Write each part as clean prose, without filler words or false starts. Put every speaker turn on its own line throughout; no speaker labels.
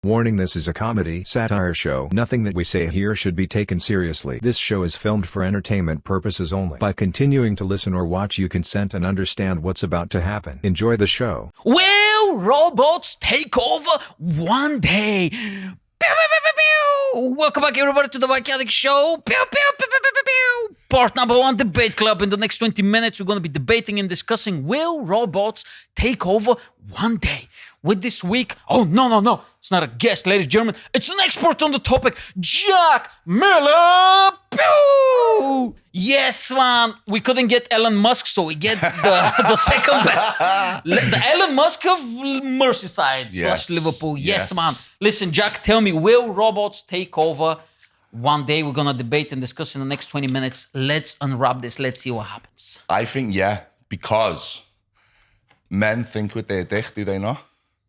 Warning: this is a comedy satire show. Nothing that we say here should be taken seriously. This show is filmed for entertainment purposes only. By continuing to listen or watch, you consent and understand what's about to happen. Enjoy the show.
Will robots take over one day? Pew, pew, pew, pew, pew. Welcome back, everybody, to the Yanek show. Pew, pew, pew, pew, pew, pew, pew. Part number 1, debate club. In the next 20 minutes, we're going to be debating and discussing, will robots take over one day? With this week, oh, no. It's not a guest, ladies and gentlemen. It's an expert on the topic, Jack Miller. Pew! Yes, man. We couldn't get Elon Musk, so we get the second best. The Elon Musk of Merseyside / Liverpool. Yes, man. Listen, Jack, tell me, will robots take over one day? We're going to debate and discuss in the next 20 minutes. Let's unwrap this. Let's see what happens.
I think, because men think with their dick, do they not?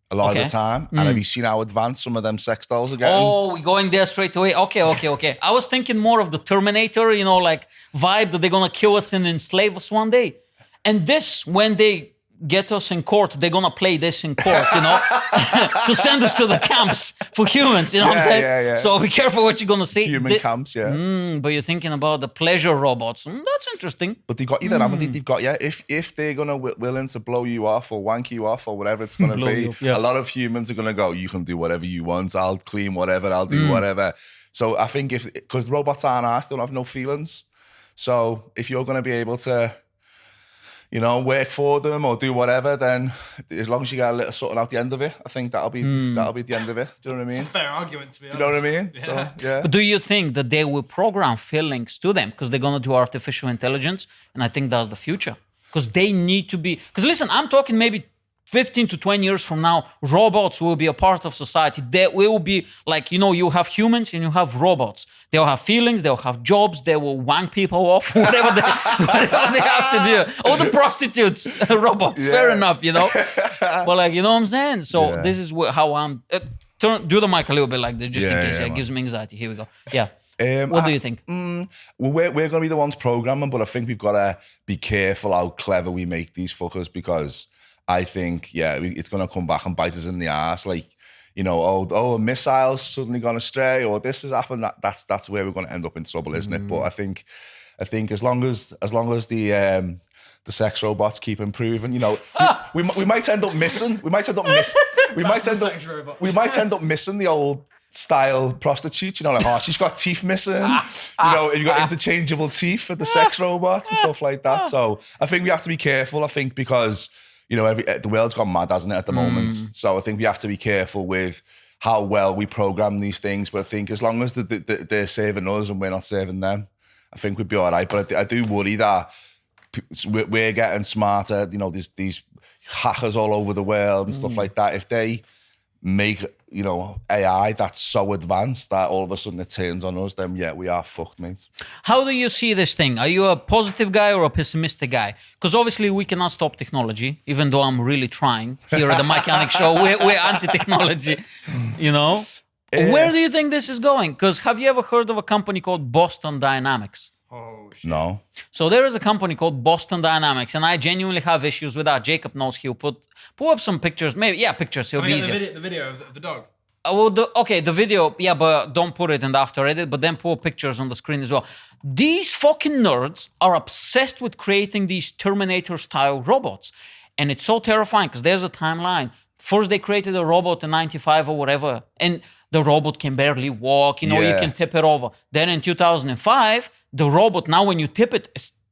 A lot of the time. And have you seen how advanced some of them sex dolls are getting?
Oh, we're going there straight away. Okay. I was thinking more of the Terminator, vibe that they're going to kill us and enslave us one day. And this, when they get us in court, they're going to play this in court, to send us to the camps for humans, what I'm saying?
Yeah.
So be careful what you're going to say.
Human camps,
but you're thinking about the pleasure robots. That's interesting.
But they've got you there, haven't they? They've got you. If they're going to willing to blow you off or wank you off or whatever it's going to be, a lot of humans are going to go, you can do whatever you want. I'll clean whatever. I'll do whatever. So I think because robots aren't arsed, they don't have no feelings. So if you're going to be able to, work for them or do whatever, then as long as you get a little something out the end of it, I think that'll be the end of it. Do you know what I mean?
It's a fair argument, to be honest.
Do you know what I mean?
Yeah.
So,
But do you think that they will program feelings to them because they're going to do artificial intelligence? And I think that's the future. Because they need to be... Because listen, I'm talking maybe 15 to 20 years from now, robots will be a part of society. They will be like, you have humans and you have robots. They'll have feelings, they'll have jobs, they will wank people off, whatever they have to do. All the prostitutes, robots, fair enough, But what I'm saying? So this is how I'm... do the mic a little bit like this, just in case it gives me anxiety. Here we go. Yeah. What do you think?
Well, we're going to be the ones programming, but I think we've got to be careful how clever we make these fuckers, because I think, it's going to come back and bite us in the ass. Like, a missile's suddenly gone astray, or this has happened. That's where we're going to end up in trouble, isn't it? But I think as long as the sex robots keep improving, we might end up missing. We might end up missing the old style prostitute, she's got teeth missing. You've got interchangeable teeth for the sex robots and stuff like that. So I think we have to be careful. I think because the world's gone mad, hasn't it, at the moment? So I think we have to be careful with how well we program these things. But I think as long as they're saving us and we're not saving them, I think we'd be all right. But I do worry that we're getting smarter. There's these hackers all over the world and stuff like that. If they make AI that's so advanced that all of a sudden it turns on us, then we are fucked, mate.
How do you see this thing? Are you a positive guy or a pessimistic guy? Because obviously we cannot stop technology, even though I'm really trying. Here at the Mike Yanek show, we're anti-technology, Where do you think this is going? Because have you ever heard of a company called Boston Dynamics?
Oh, shit.
No.
So there is a company called Boston Dynamics, and I genuinely have issues with that. Jacob knows he'll pull up some pictures. Maybe, pictures. He'll be easier.
The video of the dog.
The video, but don't put it in the after edit, but then pull pictures on the screen as well. These fucking nerds are obsessed with creating these Terminator-style robots. And it's so terrifying because there's a timeline. First, they created a robot in 95 or whatever, and the robot can barely walk, you can tip it over. Then in 2005, the robot, now when you tip it,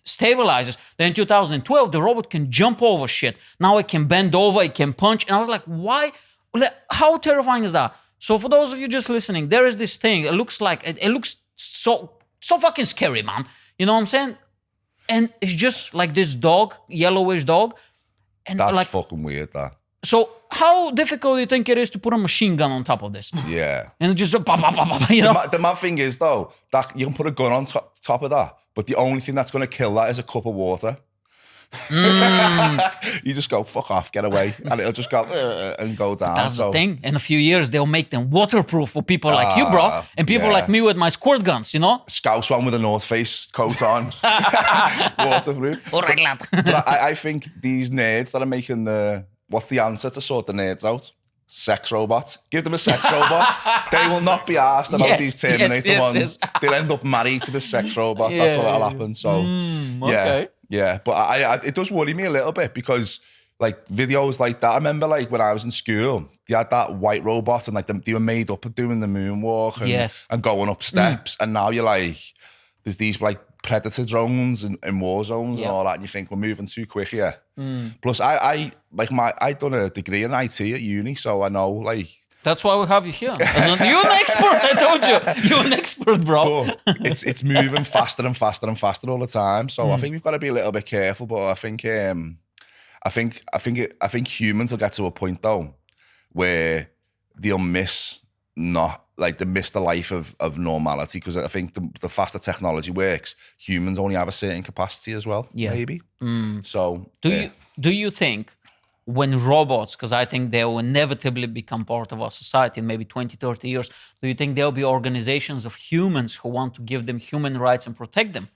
stabilizes. Then in 2012, the robot can jump over shit. Now it can bend over, it can punch. And I was like, why? How terrifying is that? So for those of you just listening, there is this thing. It looks like, it looks so fucking scary, man. You know what I'm saying? And it's just like this dog, yellowish dog. And
that's fucking weird, that.
So how difficult do you think it is to put a machine gun on top of this?
Yeah.
And just,
The mad thing is, though, that you can put a gun on top of that, but the only thing that's going to kill that is a cup of water. You just go, fuck off, get away. And it'll just go and go down.
That's the thing. In a few years, they'll make them waterproof for people like you, bro. And people like me with my squirt guns,
Scouse one with a North Face coat on. Waterproof.
All right, lad.
But I think these nerds that are making what's the answer to sort the nerds out? sex robots. Give them a sex robot. They will not be asked about these Terminator ones. They'll end up married to the sex robot. That's what'll happen. So, yeah. But I it does worry me a little bit because like videos like that. I remember like when I was in school, they had that white robot and like they were made up of doing the moonwalk and going up steps. And now you're like, there's these like predator drones and war zones and all that, and you think we're moving too quick here. Plus, I done a degree in IT at uni, so I know like.
That's why we have you here. You're an expert. I told you, you're an expert, bro.
But it's moving faster and faster and faster all the time. So I think we've got to be a little bit careful. But I think humans will get to a point though where they'll miss the life of normality, because I think the faster technology works, humans only have a certain capacity as well. Maybe. So
do you think when robots, because I think they will inevitably become part of our society in maybe 20, 30 years, do you think there'll be organizations of humans who want to give them human rights and protect them?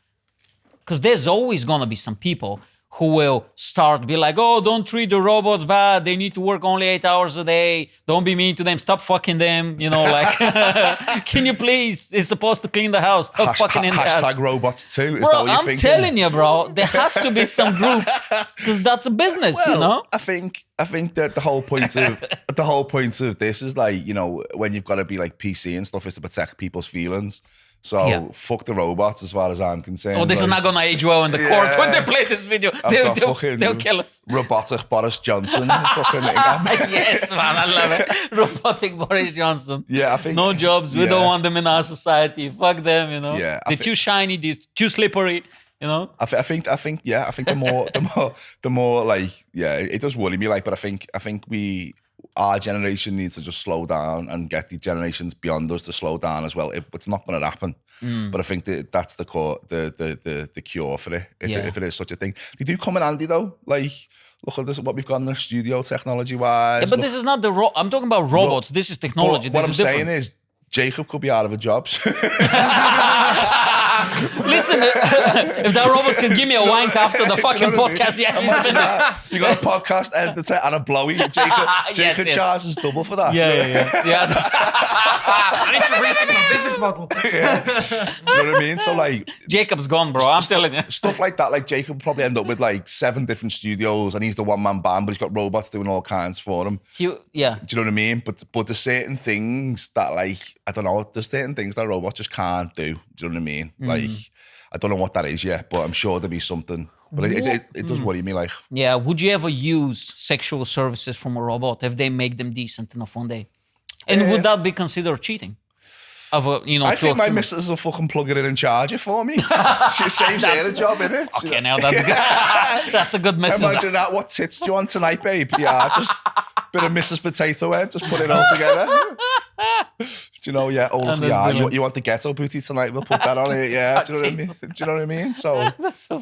Because there's always going to be some people who will be like, oh, don't treat the robots bad. They need to work only 8 hours a day. Don't be mean to them. Stop fucking them. You know, like, can you please? It's supposed to clean the house. Stop fucking in the house.
Hashtag robots too. Is
bro,
that what you're
I'm
thinking?
telling you, bro, there has to be some groups because that's a business, you know?
I think that the whole point of this is like, you know, when you've got to be like PC and stuff is to protect people's feelings. So fuck the robots as far as I'm concerned.
Oh, this is not going to age well in the court when they play this video. They'll kill us.
Robotic Boris Johnson.
Yes, man, I love it. Robotic Boris Johnson.
Yeah, I think...
No jobs. We don't want them in our society. Fuck them, you know.
Yeah,
they're too shiny. They're too slippery, you know.
I think the more like, it does worry me, like, but I think our generation needs to just slow down and get the generations beyond us to slow down as well. It's not going to happen, but I think that's the cure for it. If it is such a thing, they do come in handy though. Like, look at this, what we've got in the studio technology wise.
Yeah, but this is not I'm talking about robots. This is technology.
What I'm saying is, Jacob could be out of a job.
Listen, if that robot could give me a wank after the fucking podcast,
you got a podcast editor and a blowy. Jacob charges double for that.
Yeah.
I need to rethink my business model.
Do you know what I mean? So like,
Jacob's gone, bro. I'm telling you.
Stuff like that. Like Jacob will probably end up with like 7 different studios, and he's the one-man band, but he's got robots doing all kinds for him. Do you know what I mean? But there's certain things that, like, I don't know. There's certain things that robots just can't do. Do you know what I mean? Like, I don't know what that is yet, but I'm sure there'll be something. But it does worry me, like. Yeah,
would you ever use sexual services from a robot if they make them decent enough one day? And would that be considered cheating? I
think my missus will fucking plug it in and charge it for me. She saves her a job, innit?
Okay, now that's good. That's a good missus.
Imagine that. What tits do you want tonight, babe? Yeah, just a bit of Mrs. Potato Head. Just put it all together. Do you know, you want the ghetto booty tonight? We'll put that on it. Yeah, do you know what I mean? Do you know what I mean? So,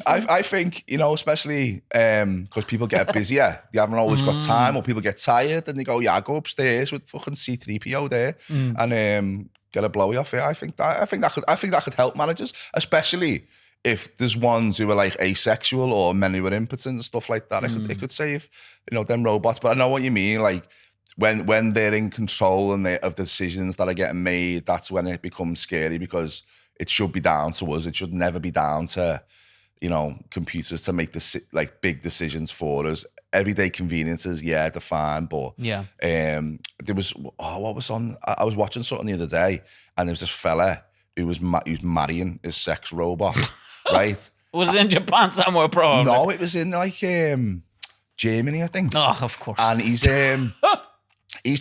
I think, you know, especially because people get busier, they haven't always got time, or people get tired, and they go, I go upstairs with fucking C3PO there, and get a blowy off it. I think that could help managers, especially if there's ones who are like asexual or men who are impotent and stuff like that. It could save, you know, them robots. But I know what you mean. Like when they're in control and of the decisions that are getting made, that's when it becomes scary, because it should be down to us. It should never be down to, you know, computers to make like big decisions for us. Everyday conveniences, they're fine, but there was what was on? I was watching something the other day, and there was this fella who was marrying his sex robot, right?
Was it in Japan somewhere, probably?
No, it was in like Germany, I think.
Oh, of course.
And he's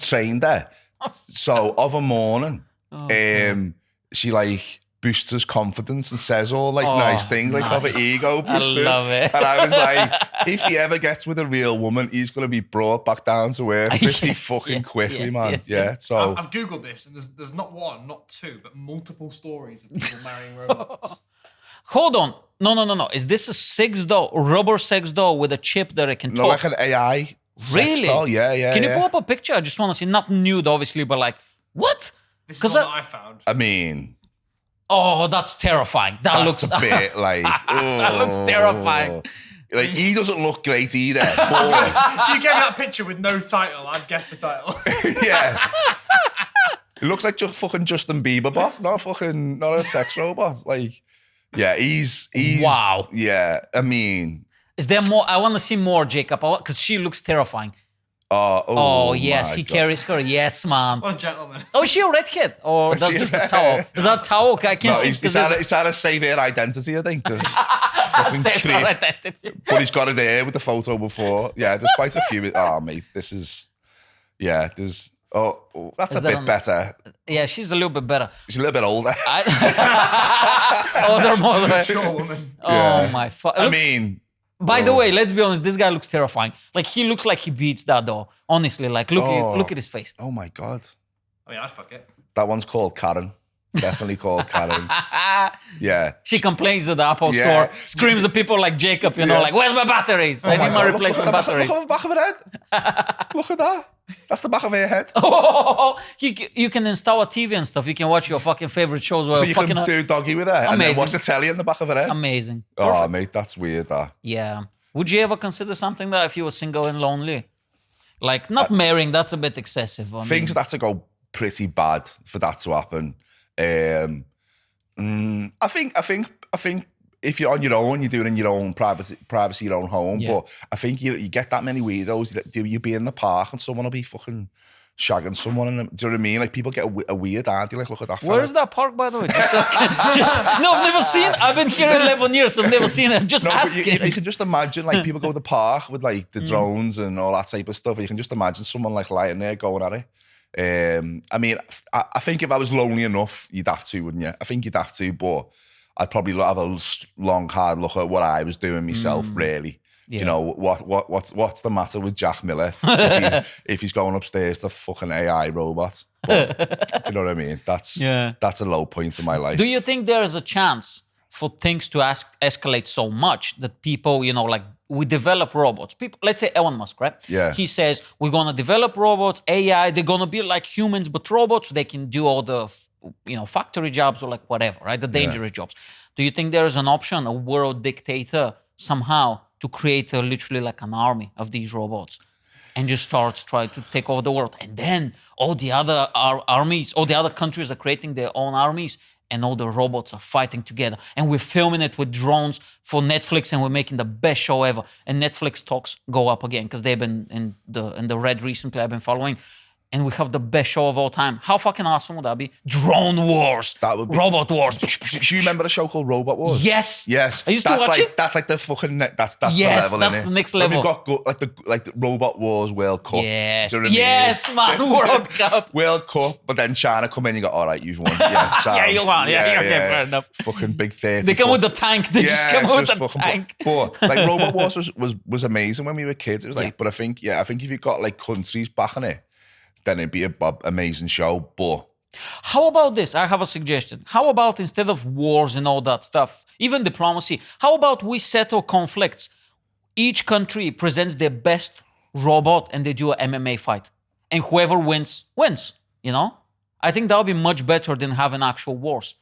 trained there. So of a morning, she like boosts his confidence and says all like nice things, like have an ego booster.
I love it.
And I was like, if he ever gets with a real woman, he's going to be brought back down to earth pretty fucking quickly, man. So
I've Googled this, and there's not one, not two, but multiple stories of people marrying robots.
Hold on. No. Is this a sex doll, rubber sex doll with a chip that it can talk?
No, like an AI sex doll. Yeah.
Can you pull up a picture? I just want to see, not nude, obviously, but like, what?
This is what I found.
I mean...
Oh, that's terrifying. That looks
a bit like...
that looks terrifying.
Like, he doesn't look great either.
If
But,
you gave me that picture with no title, I'd guess the title.
yeah. It looks like just fucking Justin Bieber bot, not a sex robot. Like, yeah, he's
Wow.
Yeah, I mean,
Is there more? I want to see more, Jacob, because she looks terrifying.
oh
yes,
my
he
God.
carries her. Yes, man.
What a gentleman.
Oh, is she a redhead? Or
Is
that's
she a
just a
redhead?
towel? Is that a towel? I can't
No,
see.
he's had to save her identity, I think. Fucking
Save
creep.
her identity.
But he's got it there with the photo before. Yeah, there's quite a few. Oh, mate, this is. Yeah, there's. Oh, that's a
that
bit
on-
better.
Yeah, she's a little bit better.
She's a little bit older.
Older, more.
Sure, woman.
Oh my fuck.
I mean,
By the way, let's be honest. This guy looks terrifying. Like he looks like he beats that doll. Honestly, like look at his face.
oh my God.
I mean, I'd fuck it.
That one's called Karen. Definitely called Karen. Yeah.
She complains at the Apple
Yeah.
store, screams at people like Jacob, you know,
Yeah.
like, where's my batteries? I need my
God,
replacement
look at
batteries.
the back of her head. Look at that. That's the back of her head.
You can install a TV and stuff. You can watch your fucking favorite shows.
So you can do doggy with her and then
Amazing.
watch the telly in the back of her head.
Amazing.
Oh, mate, that's weird, that.
Yeah. Would you ever consider something that if you were single and lonely? Like, not marrying, that's a bit excessive. I mean,
Things that have to go pretty bad for that to happen. I think if you're on your own, you're doing it in your own privacy, your own home.
Yeah.
But I think you get that many weirdos. You be in the park and someone will be fucking shagging someone. Do you know what I mean? Like, people get a weird, aren't they? Like, look at that fella.
where's that park, by the way? Just asking. No, I've never seen. I've been here 11 years. I've never seen it. Just
No, but
asking.
you can just imagine, like, people go to the park with, like, the drones and all that type of stuff. You can just imagine someone, like, lying there going at it. I mean, I think if I was lonely enough, you'd have to, wouldn't you? I think you'd have to, but I'd probably have a long, hard look at what I was doing myself, really.
Yeah.
You know, what's the matter with Jack Miller if he's going upstairs to fucking AI robots? But, do you know what I mean? That's a low point in my life.
Do you think there is a chance for things to escalate so much that people, you know, like we develop robots? People, let's say Elon Musk, right?
Yeah.
He says we're gonna develop robots, AI. They're gonna be like humans, but robots. They can do all the, you know, factory jobs or like whatever, right? The dangerous jobs. Do you think there is an option, a world dictator somehow, to create literally like an army of these robots and just try to take over the world? And then all the other armies, all the other countries are creating their own armies and all the robots are fighting together. And we're filming it with drones for Netflix and we're making the best show ever. And Netflix stocks go up again because they've been in the red recently. I've been following. And we have the best show of all time. How fucking awesome would that be? Drone wars.
That would be
Robot wars.
Do you remember the show called Robot Wars?
Yes.
Yes.
I used to watch it.
That's like the fucking that's
Yes,
the level.
that's
innit?
the next
When
level.
We've got like the Robot Wars World Cup.
Yes.
Do you know what I mean?
Yes, man. World Cup.
World Cup, but then China come in, you go, all right, you've won. Yeah,
Yeah, you won. Yeah, fair enough.
Fucking big 30.
They come with the tank. They just come with the tank.
But like Robot Wars was amazing when we were kids. It was like, but I think if you've got like countries backing it, then it'd be an amazing show. But
How about this? I have a suggestion. How about instead of wars and all that stuff, even diplomacy, how about we settle conflicts? Each country presents their best robot and they do an MMA fight. And whoever wins, wins. You know? I think that would be much better than having actual wars.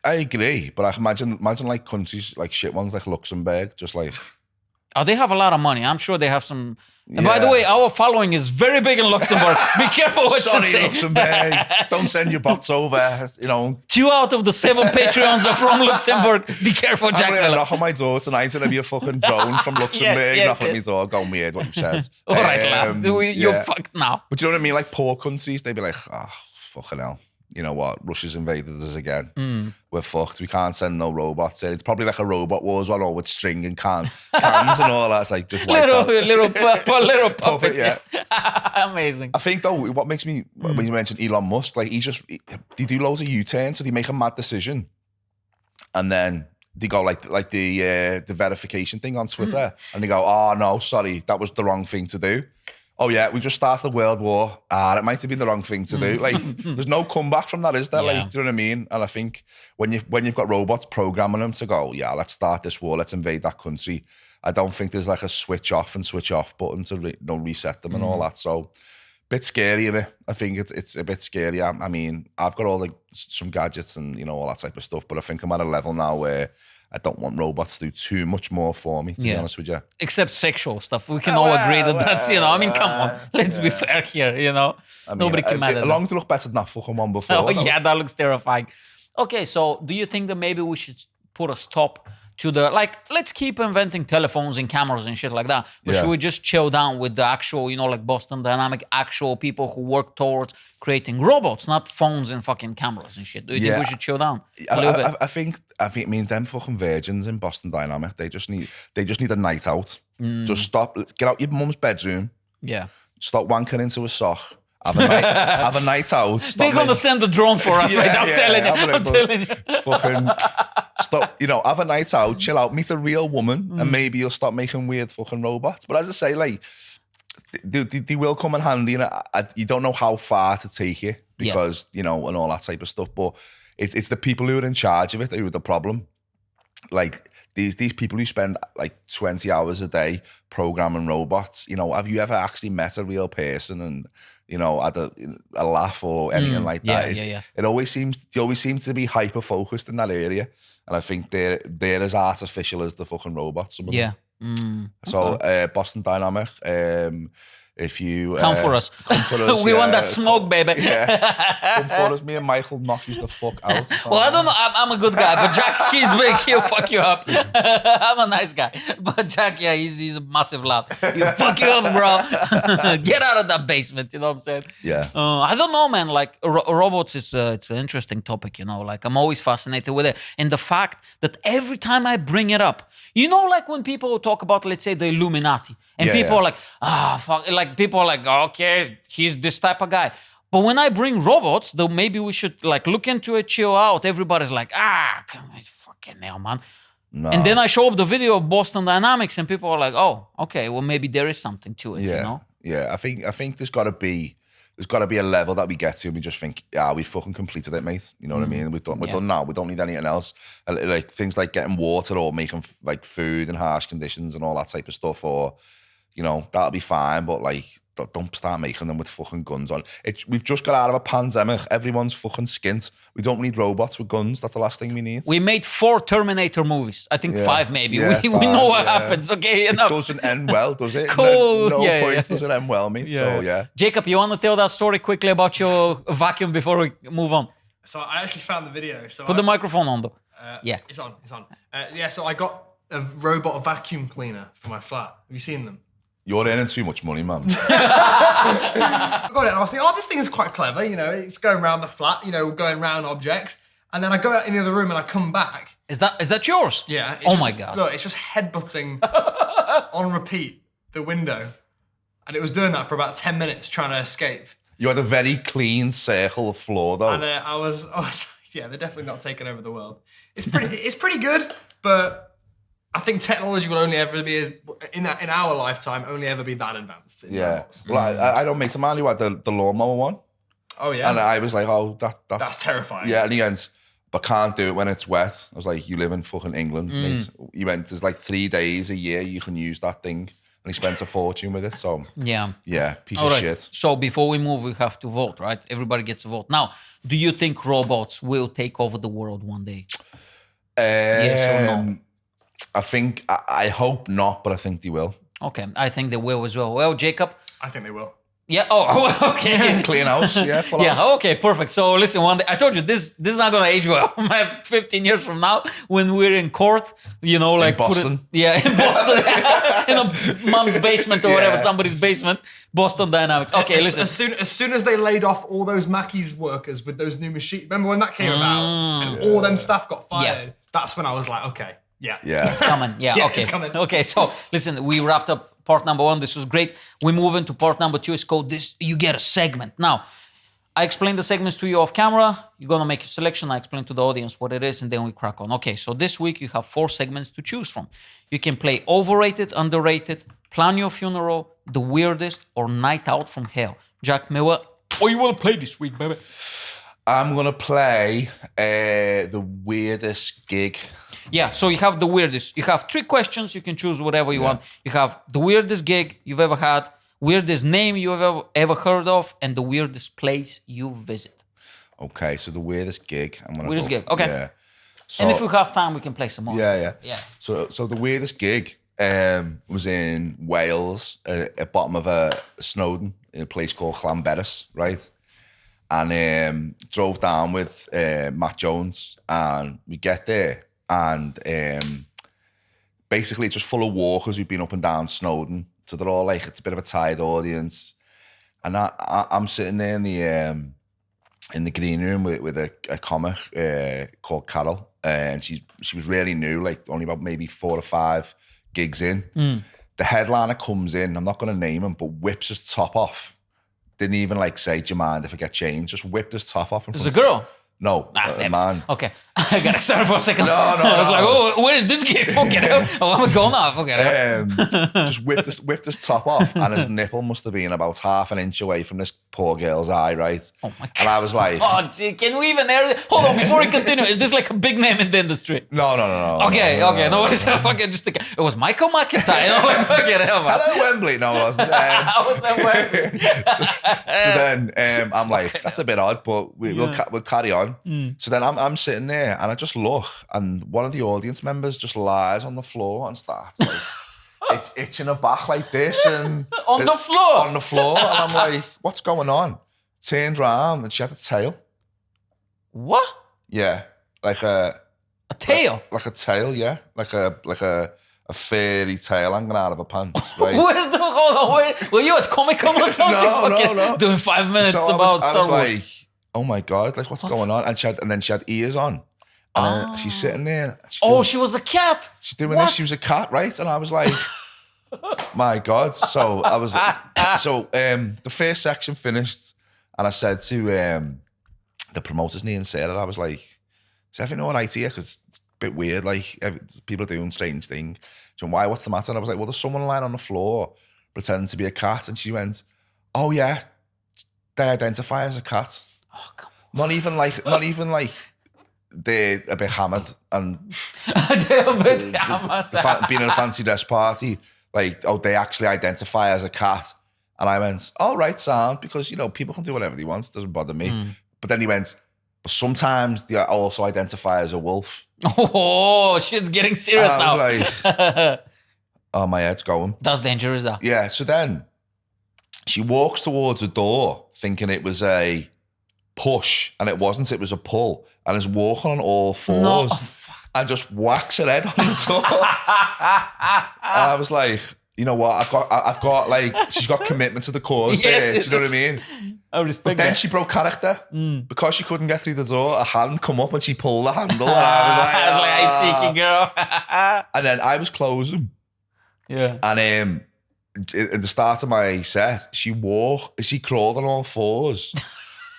I agree. But I imagine like countries, like shit ones like Luxembourg, just like...
Oh, they have a lot of money. I'm sure they have some... And by the way, our following is very big in Luxembourg. Be careful what you say.
Sorry, Luxembourg. Don't send your bots over, you know.
2 out of the 7 Patreons are from Luxembourg. Be careful, Jack
I'm going to
Miller.
knock on my door tonight and there'll be a fucking drone from Luxembourg
Yes,
knocking on my door, going weird what you said.
All right, lad. You're
yeah.
fucked now.
But do you know what I mean? Like poor countries, they'd be like, fucking hell. You know what? Russia's invaded us again. We're fucked. We can't send no robots in. It's probably like a Robot Wars one, all with string and cans and all that. It's like just wipe out.
little puppets.
yeah.
Amazing.
I think though, what makes me when you mentioned Elon Musk, like they do loads of U-turns, so they make a mad decision, and then they go like the verification thing on Twitter, and they go, "Oh no, sorry, that was the wrong thing to do." Oh yeah, we just started a world war. It might have been the wrong thing to do. Like, there's no comeback from that, is there?
Yeah.
Like, do you know what I mean? And I think when you've got robots programming them to go, yeah, let's start this war, let's invade that country. I don't think there's like a switch off and switch off button to reset them and all that. So, bit scary, innit? I think it's a bit scary. I mean, I've got all like some gadgets and all that type of stuff, but I think I'm at a level now where I don't want robots to do too much more for me, to be honest with you.
Except sexual stuff. We can all agree that that's, I mean, come on. Let's be fair here, I mean, nobody can matter.
As long as they look better than that fucking one before.
Oh, yeah, that looks terrifying. Okay, so do you think that maybe we should put a stop to the, like, let's keep inventing telephones and cameras and shit like that, but should we just chill down with the actual, like Boston Dynamic, actual people who work towards creating robots, not phones and fucking cameras and shit? Do you think we should chill down a little bit?
I think them fucking virgins in Boston Dynamic, they just need a night out. Just stop, get out your mum's bedroom.
Yeah.
Stop wanking into a sock. Have a night out.
They're going to send the drone for us, right? I'm telling you.
Fucking stop, have a night out, chill out, meet a real woman, and maybe you'll stop making weird fucking robots. But as I say, like, they will come in handy, and you don't know how far to take it because, and all that type of stuff. But it's the people who are in charge of it who are the problem. Like, these people who spend like 20 hours a day programming robots, have you ever actually met a real person and, had a laugh or anything like that? They always seem to be hyper focused in that area. And I think they're as artificial as the fucking robots. Some of them. So Boston Dynamic, if you
come for us, we want that smoke, baby.
Come for us. Me and Michael knock you the fuck out.
Well, I don't know. I'm a good guy, but Jack, he'll fuck you up. I'm a nice guy, but Jack, he's a massive lad. He'll fuck you up, bro. Get out of that basement. You know what I'm saying?
Yeah.
I don't know, man. Like robots it's an interesting topic. Like I'm always fascinated with it, and the fact that every time I bring it up, like when people talk about, let's say, the Illuminati, and people are like, fuck, like people are like, okay, he's this type of guy. But when I bring robots, though, maybe we should like look into it, chill out. Everybody's like, come on, fucking hell, man. No. And then I show up the video of Boston Dynamics, and people are like, oh, okay, well maybe there is something to it.
Yeah. I think there's got to be a level that we get to, and we just think, we fucking completed it, mate. You know what I mean? We're done now. We don't need anything else. Like things like getting water or making like food in harsh conditions and all that type of stuff, or that'll be fine. But like, don't start making them with fucking guns on. We've just got out of a pandemic. Everyone's fucking skint. We don't need robots with guns. That's the last thing we need.
We made 4 Terminator movies. I think 5 maybe. We know what happens. Okay,
enough. It doesn't end well, does it?
Cool.
No point does it end well, mate. So yeah.
Jacob, you want to tell that story quickly about your vacuum before we move on?
So I actually found the video. So
Put the microphone on though.
It's on. So I got a robot vacuum cleaner for my flat. Have you seen them?
You're earning too much money, man.
I got it and I was thinking, this thing is quite clever. It's going around the flat, going around objects. And then I go out in the other room and I come back.
Is that yours?
Yeah.
My God.
Look, it's just headbutting on repeat the window. And it was doing that for about 10 minutes trying to escape.
You had a very clean circle of floor, though.
And I was they're definitely not taking over the world. It's pretty good, but I think technology will only ever be in our lifetime only ever be that advanced.
Yeah. Well, I don't make a man who had the lawnmower one.
Oh yeah.
And I was like, that's
terrifying.
Yeah, and he went, but can't do it when it's wet. I was like, you live in fucking England, mate. He went, there's like 3 days a year you can use that thing. And he spent a fortune with it. So yeah, piece of shit.
So before we move, we have to vote, right? Everybody gets a vote. Now, do you think robots will take over the world one day? Yes or no?
I hope not, but I think they will.
Okay, I think they will as well. Well, Jacob?
I think they will.
Yeah, okay.
Clean house, full house.
Yeah, okay, perfect. So listen, one day, I told you, this is not going to age well. 15 years from now, when we're in court, like...
In Boston?
In Boston. In a mom's basement or whatever, somebody's basement. Boston Dynamics. Okay, listen.
As soon as they laid off all those Mackey's workers with those new machines, remember when that came about? And all them staff got fired? That's when I was like, okay, yeah.
It's coming. Yeah, okay.
It's coming.
Okay, so listen, we wrapped up part number 1. This was great. We move into part number 2. It's called this. You get a segment. Now, I explain the segments to you off camera. You're going to make your selection. I explain to the audience what it is, and then we crack on. Okay, so this week you have 4 segments to choose from. You can play overrated, underrated, plan your funeral, the weirdest, or night out from hell. Jack Miller, what you want to play this week, baby?
I'm going to play the weirdest gig.
Yeah, so you have the weirdest. You have 3 questions. You can choose whatever you want. You have the weirdest gig you've ever had, weirdest name you've ever heard of, and the weirdest place you visit.
Okay, so the weirdest gig.
Weirdest gig, okay.
Yeah. So,
And if we have time, we can play some more.
Yeah.
Yeah.
So the weirdest gig was in Wales, at bottom of a Snowdon, in a place called Llanberis, right? And drove down with Matt Jones, and we get there, and basically it's just full of walkers who've been up and down Snowdon. So they're all like, it's a bit of a tired audience. And I'm sitting there in the green room with a comic called Carol, and she was really new, like only about maybe 4 or 5 gigs in. The headliner comes in, I'm not going to name him, but whips his top off. Didn't even like say, do you mind if I get changed? Just whipped his top off.
It's a girl?
No, a man.
Okay. I got excited for a second.
No.
I was like, oh, where is this gig? Fuck it out. Oh, I'm going off. Fuck it out.
Just whipped his top off, and his nipple must have been about half an inch away from this poor girl's eye, right?
Oh my God.
And I was like,
oh, gee, can we even air it? Hold on, before we continue, is this like a big name in the industry?
No.
Okay. No, fucking just think it was Michael McIntyre. No, fuck it out, man.
Hello, Wembley. No, it wasn't.
I was at Wembley.
so then I'm like, that's a bit odd, but we'll carry on. So then I'm sitting there, and I just look, and one of the audience members just lies on the floor and starts like itching her back like this, and
On the floor?
On the floor, and I'm like, what's going on? Turned round, and she had a tail.
What?
Yeah, like a
tail?
like a tail, yeah, like a fairy tail hanging out of her pants, right?
Hold on, were you at Comic-Con or something?
No.
Doing 5 minutes
So
about
I was
Star Wars.
like, oh my God, like what's going on? And then she had ears on. And then she's sitting there.
She was a cat.
She's doing this. She was a cat, right? And I was like, my God. So I was, the first section finished, and I said to the promoters, Neil and Sarah, I was like, is everything all right here? Because it's a bit weird, like people are doing strange things. She went, why, what's the matter? And I was like, well, there's someone lying on the floor pretending to be a cat. And she went, oh yeah, they identify as a cat.
Oh, come on.
Not even like they're a bit hammered, and
They're a bit hammered.
being in a fancy dress party, like, oh, they actually identify as a cat. And I went, oh, right, sound, because, you know, people can do whatever they want. It doesn't bother me. But then he went, but sometimes they also identify as a wolf.
Oh, shit's getting serious
and
now.
I was like, oh, my head's going.
That's dangerous, though.
Yeah, so then she walks towards a door thinking it was a push, and it wasn't, it was a pull, and is walking on all fours and just whacks her head on the door. And I was like, you know what, I've got like, she's got commitment to the cause there, do you know what I mean?
I respect
But then
that.
she broke character because she couldn't get through the door. A hand come up and she pulled the handle, and I was like,
hey, cheeky girl.
and then I was closing,
Yeah.
and at the start of my set, she crawled on all fours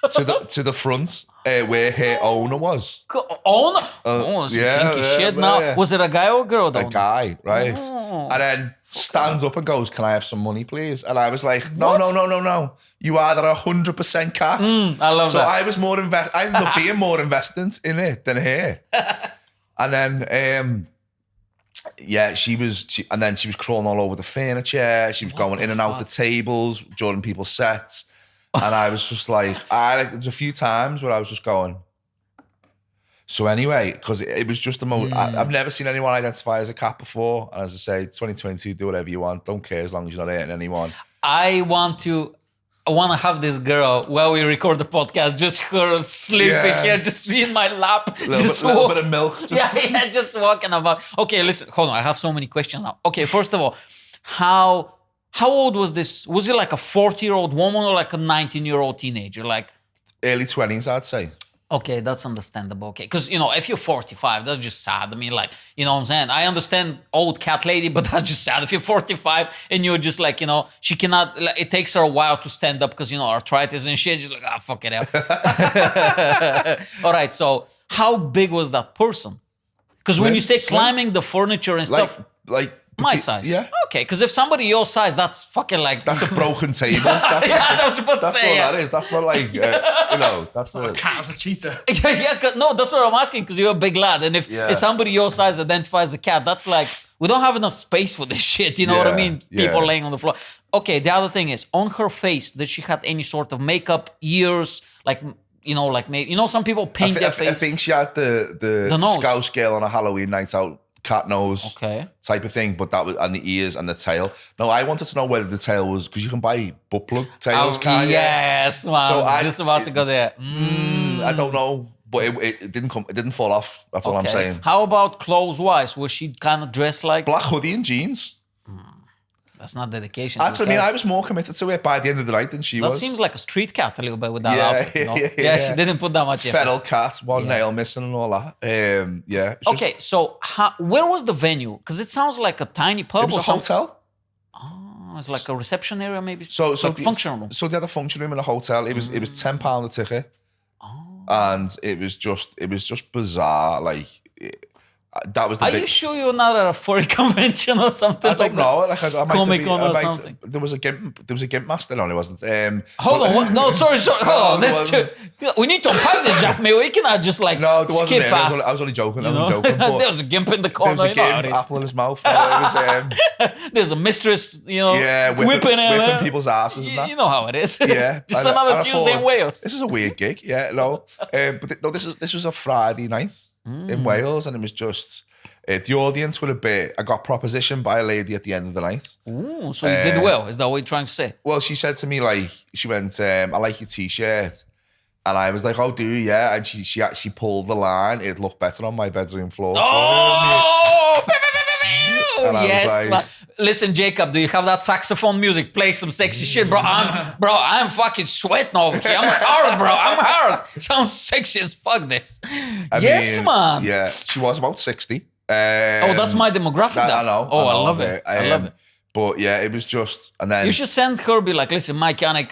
to the front where her owner was.
Owner? Kinky shit now.
Yeah.
Was it a guy or a girl, though?
A guy, right?
Oh.
And then stands up and goes, can I have some money, please? And I was like, no. You are 100% cat.
I love
so
that.
I was I ended up being more invested in it than her. And then, and then she was crawling all over the furniture. She was going in and out the tables during people's sets. And I was just like, there's a few times where I was just going. So anyway, because it was just the most, I've never seen anyone identify as a cat before. And as I say, 2022, do whatever you want. Don't care as long as you're not hurting anyone.
I want to have this girl while we record the podcast, just her sleeping here, just be in my lap.
A little bit of milk.
Just walking about. Okay, listen, hold on. I have so many questions now. Okay, first of all, how old was this? Was it like a 40-year-old woman or like a 19-year-old teenager? Like
early 20s, I'd say.
Okay, that's understandable. Okay, because, you know, if you're 45, that's just sad. I mean, like, you know what I'm saying? I understand old cat lady, but that's just sad. If you're 45 and you're just like, you know, she cannot, like, it takes her a while to stand up because, you know, arthritis and shit. She's like, fuck it up. All right, so how big was that person? Because when you say climbing the furniture and stuff.
Like
My size.
Yeah.
Okay, because if somebody your size, that's fucking like...
That's a broken table. That's,
Yeah, I was about to
that's
say,
what
yeah.
that is. That's not like, that's
A cat as a cheetah.
No, that's what I'm asking, because you're a big lad. And if somebody your size identifies a cat, that's like, we don't have enough space for this shit. You know what I mean? People laying on the floor. Okay, the other thing is, on her face, did she have any sort of makeup, ears, like... like maybe some people paint their face.
I think she had the
nose.
Scouse girl on a Halloween night out, cat nose type of thing, but that was and the ears and the tail. No, I wanted to know whether the tail was because you can buy butt plug tails, can't you?
Yes, man. So I'm just about to go there.
I don't know, but it didn't come. It didn't fall off. That's all I'm saying.
How about clothes wise? Was she kind of dressed like
black hoodie and jeans?
That's not dedication.
That's what I mean. I was more committed to it by the end of the night than she was.
That seems like a street cat a little bit with that outfit. She didn't put that much effort.
Feral cat, one nail missing and all that.
Okay, so where was the venue? Because it sounds like a tiny pub.
It was a hotel.
Oh, it's like a reception area, maybe.
So
like function room.
So they had a function room in a hotel. It was £10 a ticket, and it was just bizarre. Like. That was the
Are you sure you're not at a furry convention or something?
I don't know. Like I might
Comic-Con or something.
There was a gimp master on it, wasn't?
Hold on. What? No, sorry. Hold on. We need to unpack this, Jack. We cannot just like
no, there wasn't.
skip past.
I was only joking. But
there was a gimp in the corner.
There was a gimp, apple in his mouth.
There's a mistress,
whipping people's asses and that.
You know how it is.
Yeah,
just another Tuesday in Wales.
This is a weird gig. Yeah, no. But this was a Friday night in Wales, and it was just the audience were a bit. I got propositioned by a lady at the end of the night.
Ooh, so you did well. Is that what you're trying to say?
Well, she said to me she went, "I like your t-shirt," and I was like, "Oh, do you?" Yeah, and she actually pulled the line. It'd look better on my bedroom floor.
Oh!
And
yes. Like, listen, Jacob, do you have that saxophone music? Play some sexy shit, bro. I'm fucking sweating over here. I'm hard, bro. I'm hard. Sounds sexy as fuck. This. I mean, man.
Yeah, she was about 60.
That's my demographic.
I know.
I love it. I love it.
But yeah, it was just, and then
you should send her. Be like, listen, Mike Yanek.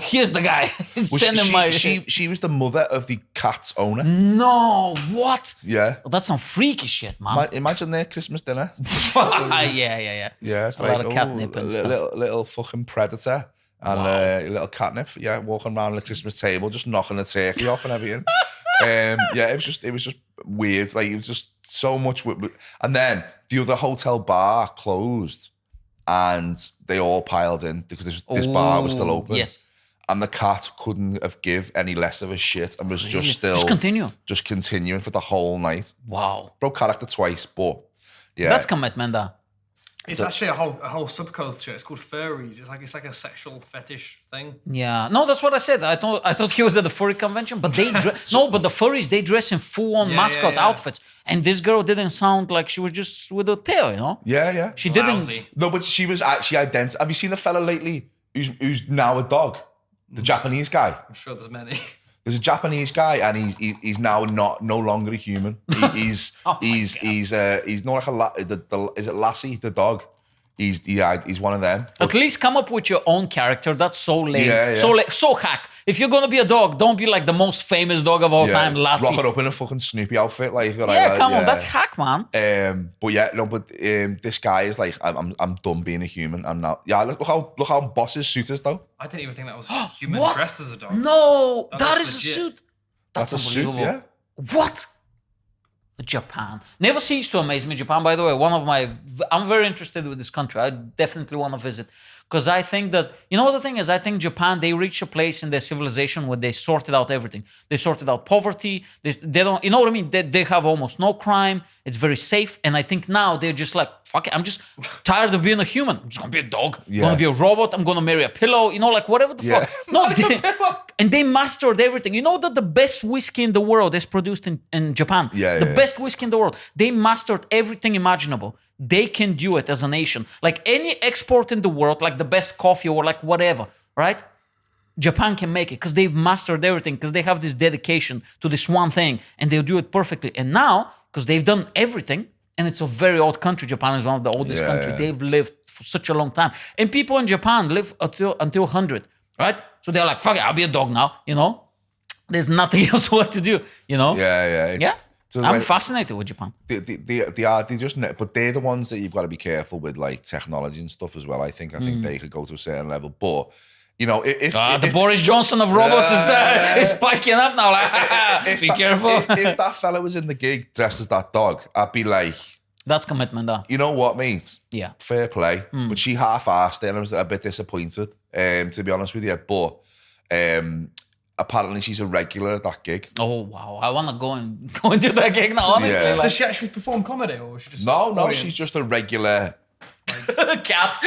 Here's the guy. Send him my.
She was the mother of the cat's owner.
No, what?
Yeah.
Well, that's some freaky shit, man.
Imagine their Christmas dinner.
Yeah.
Yeah, it's
a
like
lot of catnip and stuff.
Little fucking predator and a little catnip. Yeah, walking around the Christmas table, just knocking the turkey off and everything. It was just weird. Like it was just so much. And then the other hotel bar closed, and they all piled in because this bar was still open.
Yes.
And the cat couldn't have give any less of a shit and was just continuing for the whole night.
Wow.
Broke character twice, but yeah.
That's commitment, that.
It's actually a whole subculture. It's called furries. It's like a sexual fetish thing.
Yeah, no, that's what I said. I thought he was at the furry convention, but they but the furries, they dress in full-on mascot outfits, and this girl didn't sound like she was just with a tail,
Yeah.
She
Lousy.
didn't.
No, but she was actually identical. Have you seen the fella lately who's now a dog? The Japanese guy.
I'm sure there's many.
There's a Japanese guy, and he's now no longer a human. He's not like is it Lassie the dog? He's one of them.
At least come up with your own character. That's so lame.
Yeah.
So hack. If you're gonna be a dog, don't be like the most famous dog of all time, Lassie.
Rock it up in a fucking Snoopy outfit, like.
Come on, that's hack, man.
This guy is like, I'm done being a human. I'm not. Yeah, look how boss's suit is though.
I didn't even think that was a human dressed as a dog.
No, that is
legit.
a suit.
That's a suit, yeah.
What? Japan. Never ceased to amaze me, Japan, by the way. I'm very interested with this country. I definitely want to visit. Because I think that, the thing is, I think Japan, they reach a place in their civilization where they sorted out everything. They sorted out poverty. They don't, you know what I mean? They have almost no crime. It's very safe. And I think now they're just like, fuck it, I'm just tired of being a human. I'm just going to be a dog. I'm going to be a robot. I'm going to marry a pillow. Like whatever the fuck. No, and they mastered everything. You know that the best whiskey in the world is produced in Japan? The best whiskey in the world. They mastered everything imaginable. They can do it as a nation. Like any export in the world, like the best coffee or like whatever, right? Japan can make it because they've mastered everything, because they have this dedication to this one thing and they'll do it perfectly. And now, because they've done everything, and it's a very old country, Japan is one of the oldest countries. They've lived for such a long time. And people in Japan live until 100, right? So they're like, fuck it, I'll be a dog now, There's nothing else what to do,
Yeah. So
I'm fascinated with Japan.
they just, but they're the ones that you've got to be careful with, like technology and stuff as well. I think they could go to a certain level, but you know, if
the Boris Johnson of robots is spiking up now. Like, be careful.
If that fella was in the gig dressed as that dog, I'd be like,
that's commitment, though.
you know what, mate?
Yeah.
Fair play. But she half-assed it, and I was a bit disappointed, to be honest with you. But apparently she's a regular at that gig.
Oh wow! I want to go and do that gig now. Honestly,
Yeah.
like,
Does she actually perform comedy, or is she just
No,
audience?
she's just a regular,
cat.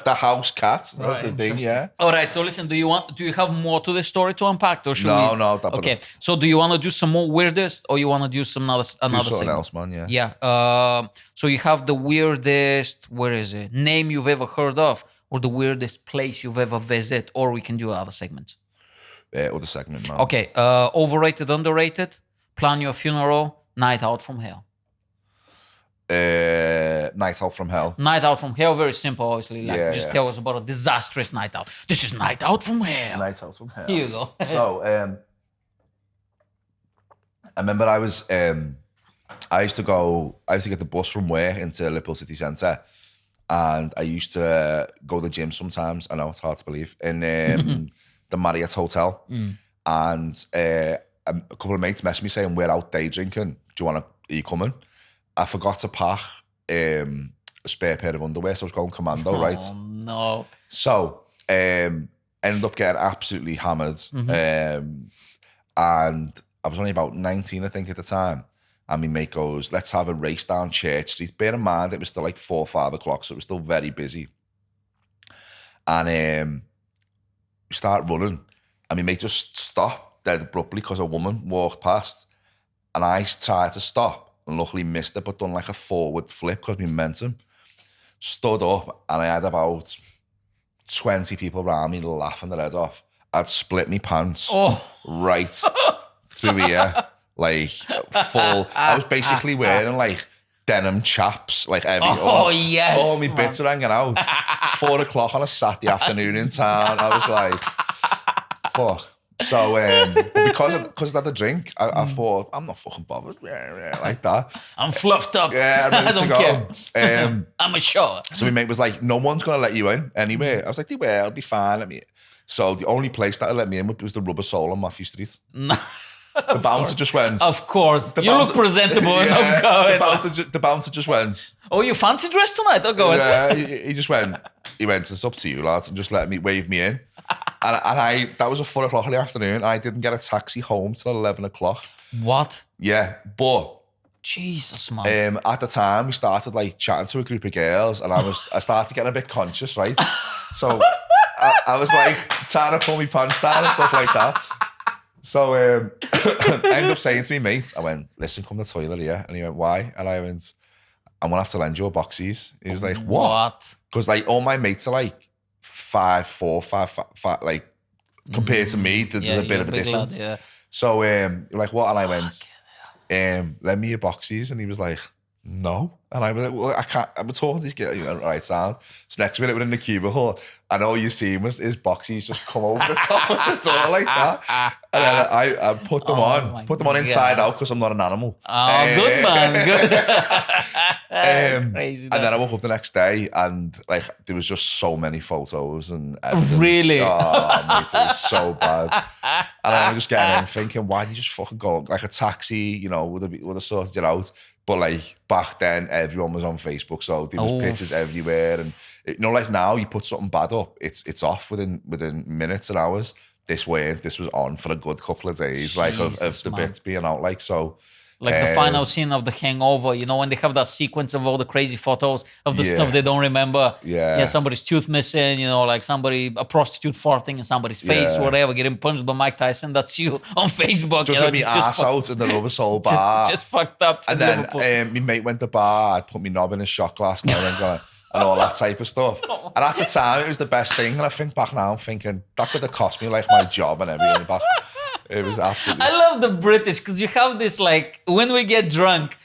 the house cat.
Right,
That's the thing,
interesting.
yeah.
All right. So listen, do you have more to this story to unpack, or should we?
No.
Okay. So do you want to do some more weirdest, or you want to do some another
Do something
segment?
else, man, yeah.
Yeah. So you have the weirdest. Where is it? Name you've ever heard of, or the weirdest place you've ever visited, or we can do other segments.
Other segment, man.
Okay. Overrated, underrated. Plan your funeral. Night out from hell.
Night Out from Hell.
Night out from hell. Very simple, obviously. Like,
Yeah,
just
yeah.
tell us about a disastrous night out. This is night out from hell.
Night Out from Hell.
Here you go.
So, I remember I used to get the bus from work into Liverpool City Centre, and I used to go to the gym sometimes. I know it's hard to believe, in the Marriott Hotel, and a couple of mates messaged me saying, we're out day drinking. Are you coming? I forgot to pack a spare pair of underwear, so I was going commando, right?
Oh no.
So, ended up getting absolutely hammered. And I was only about 19, I think, at the time. And my mate goes, let's have a race down Church Street. Bear in mind, it was still like 4 or 5 o'clock, so it was still very busy. And we start running. And my mate just stopped dead abruptly because a woman walked past. And I tried to stop. And luckily missed it, but done like a forward flip because we momentum. Stood up, and I had about 20 people around me laughing their head off. I'd split my pants right through here, like full. I was basically wearing like denim chaps, like
Yes.
all my bits were hanging out. 4 o'clock on a Saturday afternoon in town. I was like, fuck. So, but because I had a drink, I thought, I'm not fucking bothered, like that.
I'm fluffed up.
Yeah, I'm ready
I don't
to go.
care. I'm a shot.
So my mate was like, no one's going to let you in anyway. I was like, they will, I'll be fine. So the only place that let me in was the Rubber Soul on Matthew Street. The bouncer just went.
Of course. You
bouncer-
look presentable enough.
The bouncer just went.
Oh, you fancy dress tonight? I'll go in.
Yeah, he just went. He went, it's up to you, lads, and just wave me in. And I that was at 4 o'clock in the afternoon, and I didn't get a taxi home till 11 o'clock.
What?
Yeah, but
Jesus, man.
at the time we started like chatting to a group of girls, and I started getting a bit conscious, right? So I was like trying to pull my pants down and stuff like that. So I ended up saying to me mate, I went, listen, come to the toilet here. And he went, why? And I went, I'm gonna have to lend you a boxies. He was like, what? Because like all my mates are like 5'4", 5'5", like compared to me, there's a bit of a difference.
Lad, yeah.
So you're like, what? And I went, lend me your boxies. And he was like, no. And I was like, well, I can't. I'm talking to these guys, right, sound. So next minute we're in the cubicle, and all you see was his boxies just come over the top of the door like that. And then I put them on inside out because I'm not an animal.
Oh, good man, good. Crazy.
And then I woke up the next day, and like there was just so many photos and evidence.
Really?
Oh, mate, it was so bad. And I was just getting in thinking, why did you just fucking go like a taxi? Would have sorted it out. But like back then, everyone was on Facebook, so there was pictures everywhere. And like now, you put something bad up, it's off within minutes and hours. This was on for a good couple of days,
Jesus,
like of the
man.
bits being out, like so.
Like the final scene of The Hangover, when they have that sequence of all the crazy photos of the stuff they don't remember.
Yeah.
Somebody's tooth missing, like a prostitute farting in somebody's face, whatever, getting punched by Mike Tyson. That's you on Facebook.
Just let me ass out in the Rubber Soul bar.
just fucked up.
And then my mate went to the bar, I'd put my knob in his shot glass now and all that type of stuff. And at the time, it was the best thing. And I think back now, I'm thinking, that could have cost me like my job and everything back. It was absolutely...
I love the British because you have this like, when we get drunk,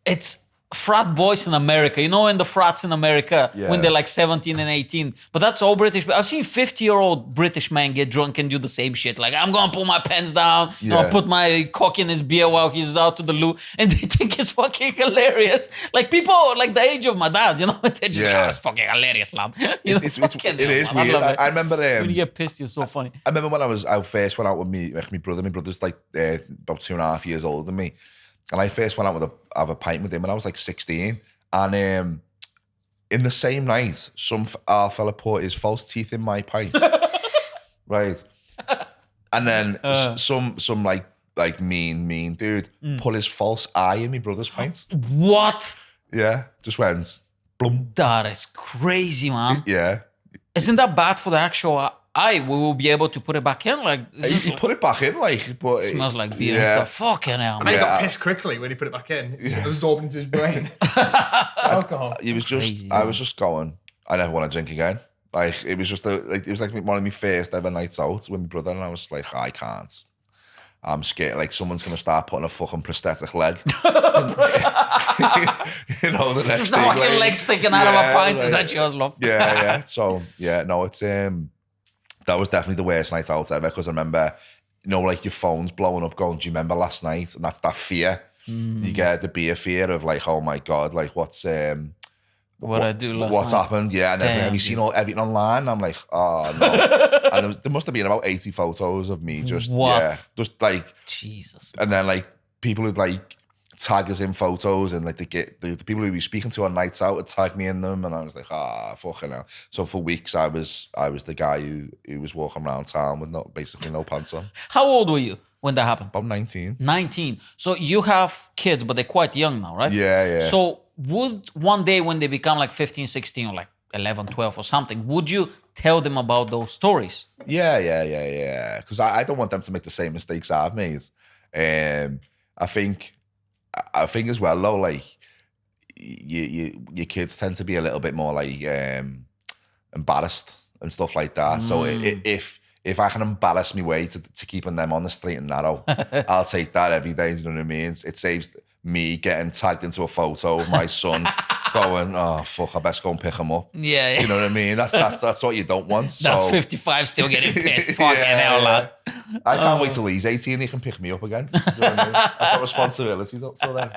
it's frat boys in America. You know, in the frats in America when they're like 17 and 18. But that's all British. I've seen 50-year-old British men get drunk and do the same shit. Like, I'm going to pull my pants down. I'll put my cock in his beer while he's out to the loo. And they think it's fucking hilarious. Like, people like the age of my dad, you know? They're just like, oh, it's fucking hilarious, lad. You know,
it is weird. I remember...
when you get pissed, you're so funny.
I remember when I first went out with my brother. My brother's like about 2.5 years older than me. And I first went out with have a pint with him when I was like 16. And in the same night, some fella put his false teeth in my pint. Right. And then some like mean dude put his false eye in my brother's pint.
What?
Yeah. Just went, blum.
That is crazy, man.
Yeah.
Isn't that bad for the actual eye? We will be able to put it back in? Like,
you put it back in, like, but
it smells like beer and stuff. Fucking hell, man.
And he got pissed quickly when he put it back in. It absorbed into his brain. Alcohol.
I was just going, I never want to drink again. Like, it was just it was like one of my first ever nights out with my brother, and I was like, I can't. I'm scared. Like, someone's gonna start putting a fucking prosthetic leg. You know, the next
just a fucking leg sticking out of a pint. Is that yours, love?
Yeah. So no, it's that was definitely the worst night out ever, because I remember, you know, like your phone's blowing up going, do you remember last night? And that fear, you get the beer fear of like, oh my God, like what's
what I do last
what's
night.
happened? Yeah, and then have you seen everything online? I'm like, oh no. And there must have been about 80 photos of me just just like
Jesus.
And then like people who'd like tag us in photos, and like they get the people who we speaking to on nights out would tag me in them, and I was like, fucking hell. So for weeks I was the guy who was walking around town with basically no pants on.
How old were you when that happened?
About 19.
19. So you have kids, but they're quite young now, right?
Yeah.
So would one day when they become like 15, 16 or like 11, 12 or something, would you tell them about those stories?
Yeah. Because I don't want them to make the same mistakes I've made. I think as well, though, like your kids tend to be a little bit more like embarrassed and stuff like that. So if I can embarrass my way to keeping them on the straight and narrow, I'll take that every day. You know what I mean? It saves me getting tagged into a photo of my son going, oh fuck, I best go and pick him up.
Yeah.
You know what I mean? That's what you don't want.
That's 55 still getting pissed. Fucking hell, lad.
I can't wait till he's 18 and he can pick me up again. You know what I mean? I've got responsibility till then.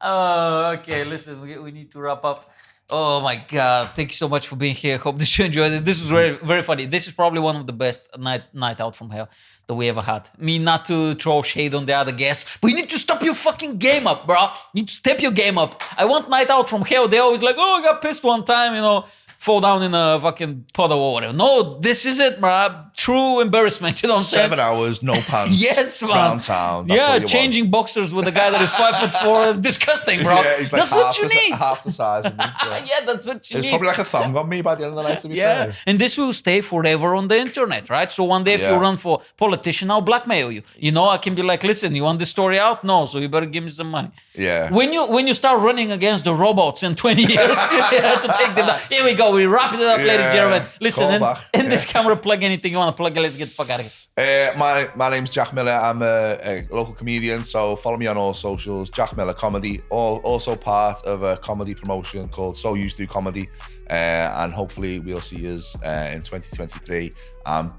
Okay, listen, we need to wrap up. Oh my God, thank you so much for being here. Hope that you enjoyed this. This was very, very funny. This is probably one of the best night out from hell that we ever had. I mean, not to throw shade on the other guests, but you need to step your fucking game up, bro. You need to step your game up. I want night out from hell. They're always like, oh, I got pissed one time, you know, fall down in a fucking puddle or whatever. No, this is it, bro. True embarrassment, you know what I'm saying?
7 hours, no pants.
Yes, man.
Round town. That's what you
changing
want.
boxers with a guy that is 5'4" is disgusting, bro.
Yeah, he's like
that's what you need.
Half the size of me.
Yeah, that's what you need.
There's probably like a thong on me by the end of the night, to be fair.
And this will stay forever on the internet, right? So one day if you run for politician, I'll blackmail you. You know, I can be like, listen, you want this story out? No, so you better give me some money.
Yeah.
When you start running against the robots in 20 years, you have to take them down. Here we go. We wrap it up, ladies and gentlemen. Listen, in this camera, plug anything you want to plug. Let's get the fuck out of here.
My name's Jack Miller. I'm a local comedian, so follow me on all socials. Jack Miller Comedy. Also part of a comedy promotion called So Used to Comedy, and hopefully we'll see us in 2023.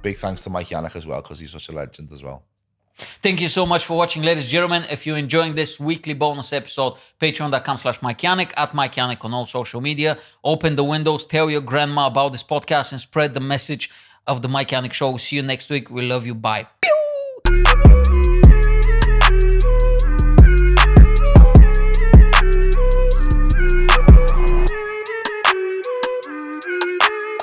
Big thanks to Mike Yanek as well, because he's such a legend as well.
Thank you so much for watching, ladies and gentlemen. If you're enjoying this weekly bonus episode, patreon.com/mikeyanek, @mikeyanek on all social media. Open the windows, tell your grandma about this podcast, and spread the message of the Mike Yanek Show. See you next week. We love you. Bye. Pew!